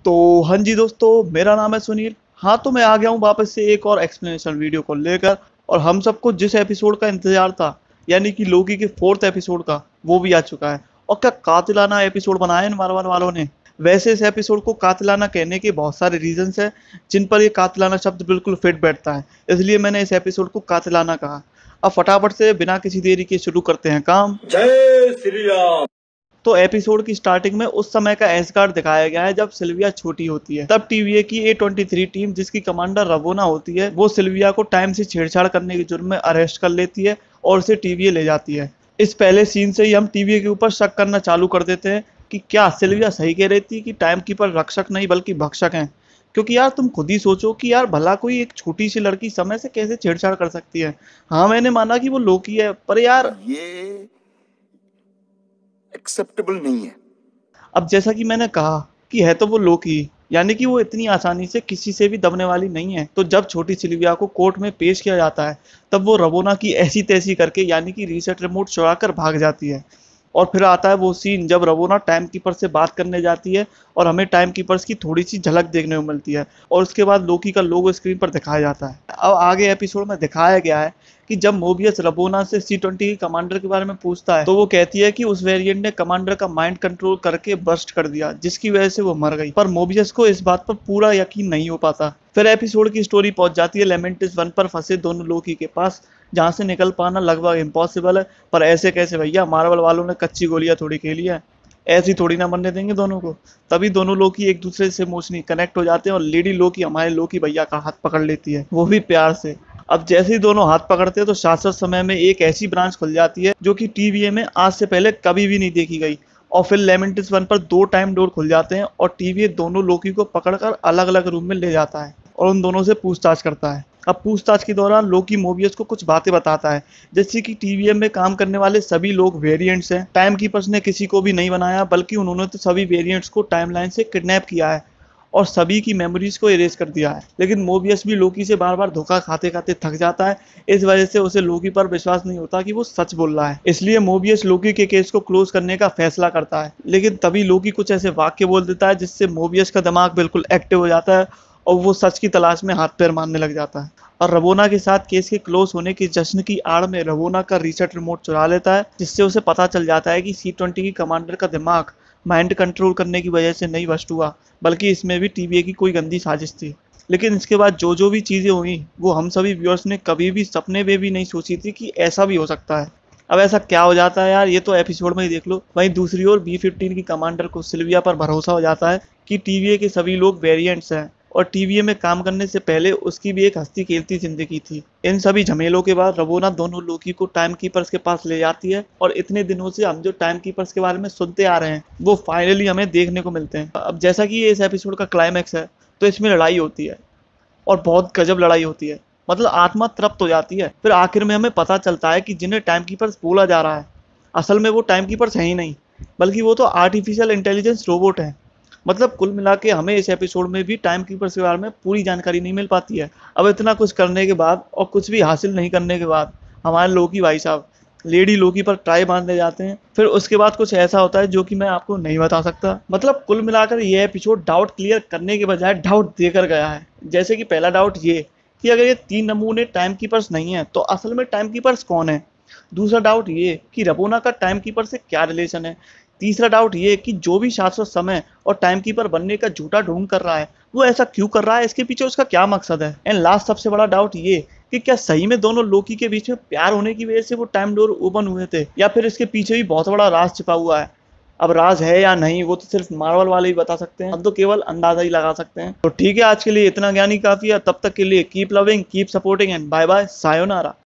तो हाँ जी दोस्तों, मेरा नाम है सुनील। हाँ, तो मैं आ गया हूँ वापस से एक और एक्सप्लेनेशन वीडियो को लेकर। और हम सबको जिस एपिसोड का इंतजार था, यानी कि लोकी के 4th एपिसोड का, वो भी आ चुका है। और क्या कातिलाना एपिसोड बनाया इन मार्वल वालों ने। वैसे इस एपिसोड को कातिलाना कहने के बहुत सारे रीजंस हैं, जिन पर ये कातिलाना शब्द बिल्कुल फिट बैठता है, इसलिए मैंने इस एपिसोड को कातिलाना कहा। अब फटाफट से बिना किसी देरी के शुरू करते हैं काम। जय श्री राम। तो एपिसोड की स्टार्टिंग में उस समय का एस्गार्ड दिखाया गया है जब सिल्विया छोटी होती है। तब टीवीए की A23 टीम, जिसकी कमांडर रवोना होती है, वो सिल्विया को टाइम से छेड़छाड़ करने के जुर्म में अरेस्ट कर लेती है और उसे टीवीए ले जाती है। इस पहले सीन से ही हम टीवीए के ऊपर शक करना चालू कर देते हैं कि क्या सिल्विया सही कह रही थी कि टाइम कीपर रक्षक नहीं बल्कि भक्षक हैं। क्योंकि यार तुम खुद ही सोचो कि यार भला कोई एक छोटी सी लड़की समय से कैसे छेड़छाड़ कर सकती है। हाँ, मैंने माना कि वो लोकी है, पर यार ये एक्सेप्टेबल नहीं है। अब जैसा कि मैंने कहा कि है तो वो लोकी, यानी कि वो इतनी आसानी से किसी से भी दबने वाली नहीं है। तो जब छोटी सिल्विया को कोर्ट में पेश किया जाता है, तब वो रवोना की ऐसी तैसी करके, यानी कि रीसेट रिमोट चुरा कर भाग जाती है। और फिर आता है वो सीन जब रवोना टाइम कीपर से बात करने जाती है और हमें टाइम कीपर्स की थोड़ी सी झलक देखने को मिलती है। और उसके बाद लोकी का लोगो स्क्रीन पर दिखाया जाता है। अब आगे एपिसोड में दिखाया गया है कि जब मोबियस रवोना से C-20 के कमांडर के बारे में पूछता है, तो वो कहती है कि उस वेरिएंट ने कमांडर का माइंड कंट्रोल करके बर्स्ट कर दिया, जिसकी वजह से वो मर गई। पर मोबियस को इस बात पर पूरा यकीन नहीं हो पाता। फिर एपिसोड की स्टोरी पहुंच जाती है लेमेंटिस 1 पर फंसे दोनों लोकी के पास, जहां से निकल पाना लगभग इम्पॉसिबल है। पर ऐसे कैसे भैया, मार्वल वालों ने कच्ची गोलियां थोड़ी खेली है, ऐसी थोड़ी ना मरने देंगे दोनों को। तभी दोनों लोकी एक दूसरे से इमोशनली कनेक्ट हो जाते हैं और लेडी लोकी हमारे लोकी भैया का हाथ पकड़ लेती है, वो भी प्यार से। अब जैसे ही दोनों हाथ पकड़ते हैं तो शाश्वत समय में एक ऐसी ब्रांच खुल जाती है जो कि टीवीए में आज से पहले कभी भी नहीं देखी गई। और फिर लेमेंटिस 1 पर 2 टाइम डोर खुल जाते हैं और टीवीए दोनों लोकी को पकड़कर अलग अलग रूम में ले जाता है और उन दोनों से पूछताछ करता है। अब पूछताछ के दौरान लोकी मोबियस को कुछ बातें बताता है, जैसे कि टीवीएम में काम करने वाले सभी लोग वेरिएंट्स हैं। टाइम कीपर्स ने किसी को भी नहीं बनाया, बल्कि उन्होंने तो सभी वेरिएंट्स को टाइमलाइन से किडनैप किया है और सभी की मेमोरीज को इरेज कर दिया है। लेकिन मोबियस भी लोकी से बार बार धोखा खाते खाते थक जाता है। इस वजह से उसे लोकी पर विश्वास नहीं होता कि वो सच बोल रहा है। इसलिए मोबियस लोकी के केस को क्लोज करने का फैसला करता है। लेकिन तभी लोकी कुछ ऐसे वाक्य बोल देता है जिससे मोबियस का दिमाग बिल्कुल एक्टिव हो जाता है और वो सच की तलाश में हाथ पैर मारने लग जाता है। और रवोना के साथ केस के क्लोज होने के जश्न की आड़ में रवोना का रीसेट रिमोट चुरा लेता है, जिससे उसे पता चल जाता है कि C-20 की कमांडर का दिमाग माइंड कंट्रोल करने की वजह से नहीं बस्ट हुआ, बल्कि इसमें भी टीवीए की कोई गंदी साजिश थी। लेकिन इसके बाद जो जो भी चीज़ें हुई, वो हम सभी व्यूअर्स ने कभी भी सपने में भी नहीं सोची थी कि ऐसा भी हो सकता है। अब ऐसा क्या हो जाता है यार, ये तो एपिसोड में ही देख लो। वहीं दूसरी ओर B-15 की कमांडर को सिल्विया पर भरोसा हो जाता है कि टीवीए के सभी लोग वेरिएंट्स हैं और टीवीए में काम करने से पहले उसकी भी एक हंसती खेलती जिंदगी थी। इन सभी झमेलों के बाद रवोना दोनों लोकी को टाइम कीपर्स के पास ले जाती है और इतने दिनों से हम जो टाइम कीपर्स के बारे में सुनते आ रहे हैं, वो फाइनली हमें देखने को मिलते हैं। अब जैसा कि ये इस एपिसोड का क्लाइमैक्स है, तो इसमें लड़ाई होती है और बहुत गजब लड़ाई होती है। मतलब आत्मा तृप्त हो जाती है। फिर आखिर में हमें पता चलता है कि जिन्हें टाइम कीपर्स बोला जा रहा है, असल में वो टाइम कीपर्स हैं ही नहीं, बल्कि वो तो आर्टिफिशियल इंटेलिजेंस रोबोट हैं। मतलब कुल मिला के हमें इस एपिसोड में भी टाइम कीपर्स के बारे में पूरी जानकारी नहीं मिल पाती है। अब इतना कुछ करने के बाद और कुछ भी हासिल नहीं करने के बाद हमारे लोकी भाई साहब लेडी लोकी पर ट्राई मारने जाते हैं। फिर उसके बाद कुछ ऐसा होता है जो कि मैं आपको नहीं बता सकता। मतलब कुल मिलाकर ये एपिसोड डाउट क्लियर करने के बजाय डाउट देकर गया है। जैसे कि पहला डाउट ये कि अगर ये 3 नमूने टाइम कीपर्स नहीं है तो असल में टाइम कीपर्स कौन है। दूसरा डाउट ये कि रवोना का टाइम कीपर से क्या रिलेशन है। तीसरा डाउट ये कि जो भी शाश्वत समय और टाइम कीपर बनने का झूठा ढोंग कर रहा है, वो ऐसा क्यों कर रहा है, इसके पीछे उसका क्या मकसद है। एंड लास्ट सबसे बड़ा डाउट ये कि क्या सही में दोनों लोकी के बीच में प्यार होने की वजह से वो टाइम डोर ओपन हुए थे, या फिर इसके पीछे भी बहुत बड़ा राज छिपा हुआ है। अब राज है या नहीं, वो तो सिर्फ मार्वल वाले ही बता सकते हैं, हम तो केवल अंदाजा ही लगा सकते हैं। तो ठीक है, आज के लिए इतना ज्ञान ही काफी है। तब तक के लिए keep loving, keep supporting and bye bye, sayonara.